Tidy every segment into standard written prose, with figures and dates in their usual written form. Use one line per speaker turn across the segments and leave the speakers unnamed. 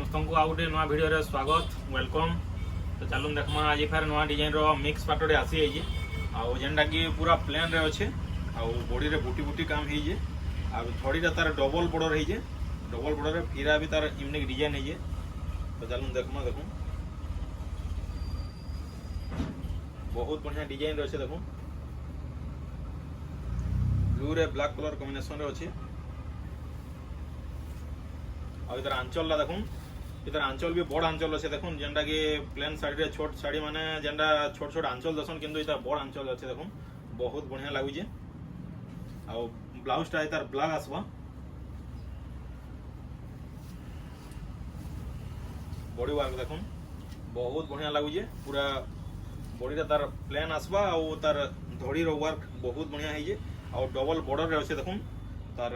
समस्त को आउ गोटे नुआ भिडियो स्वागत वेलकम। तो चलून देखमा आज फेर नुआ डिजाइन रो मिक्स पाटोडे आसी जाइए आउ जेनटा कि पूरा प्लेन रे अच्छे आउ बॉडी रे बुटी बुटी काम होइए आ थोड़ी रे तार डबल बॉर्डर होइए डबल बॉर्डर रे फिरा भी तार यूनिक डिजाइन होइए। तो चलून देखमा देखूं बहुत बढ़िया डिजाइन रे अच्छे देखूं ब्लू रे ब्लैक कलर कॉम्बिनेशन रे अच्छे आ इधर आंचल ला देखूं इधर आंचल भी बड़ आंचल अच्छे देखूं जेनटा कि प्लेन साड़ी रे छोट साड़ी माने जेनटा छोट छोट आंचल दसन किंतु इधर बड़ आंचल अच्छे देखूं बहुत बढ़िया लागुचे आ ब्लाउज टा इधर ब्लैक आसबा बॉडी वर्क देखूं बहुत बढ़िया लागुचे पूरा बॉडी रे तार प्लेन आसबा आ तार धड़ी रो वर्क बहुत बढ़िया है आ डबल बॉर्डर रे अच्छे देखूं तार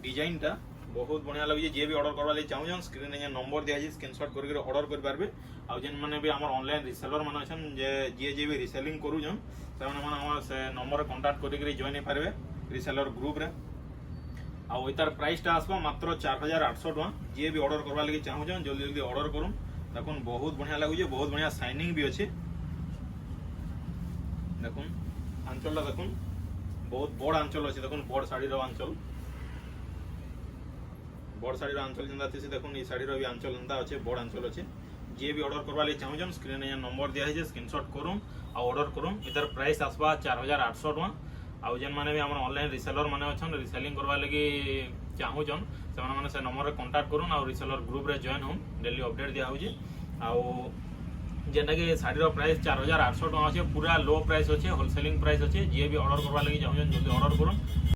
डिजाइन टा बहुत बढ़िया लगे जे भी ऑर्डर करवा लगे चाहूँ स्क्रीन में नंबर दिया स्क्रीनशॉट करके ऑर्डर कर पारबे आ जेन माने भी हमर ऑनलाइन रिसेलर माने अछन जे भी रिसेलिंग करू जन से माने हमर से नंबर कांटेक्ट करके जॉइन हो पारबे रिसेलर ग्रुप रे आ ओइतार प्राइस टा आसबा मात्र 4800 टका। जे भी ऑर्डर करवा लगे चाहूँ जल्दी जल्दी ऑर्डर करूँ देखुन बहुत बढ़िया लगुचे बहुत बढ़िया शाइनिंग भी अच्छे देखुन आंचल देखुन बहुत बड़ आंचल अच्छे देखुन बड़ साड़ी रो आंचल बड़ साड़ी आंचल जेनता थी देखुन ये साड़ी भी आंचल एंता अच्छे बड़ आंचल अच्छे जे भी ऑर्डर करवा लगे चाहूँ स्क्रीन में नंबर दिया है स्क्रीनशॉट करूँ आ ऑर्डर करूँ इधर प्राइस आसबा 4800 टका। आउ जेन माने भी हमर ऑनलाइन रिसेलर माने अछन रिसेलिंग करवा लगी चाहूँ से माने से नंबर कांटेक्ट करूँ आ रिसेलर ग्रुप रे जॉइन होम डेली अपडेट दिया होजी आउ जेनटा कि साड़ी प्राइस 4800 टका अच्छे पूरा लो प्राइस अच्छे होलसेलिंग प्राइस अच्छे जे भी ऑर्डर करवा लगी चाहूँ जल्दी ऑर्डर करूँ।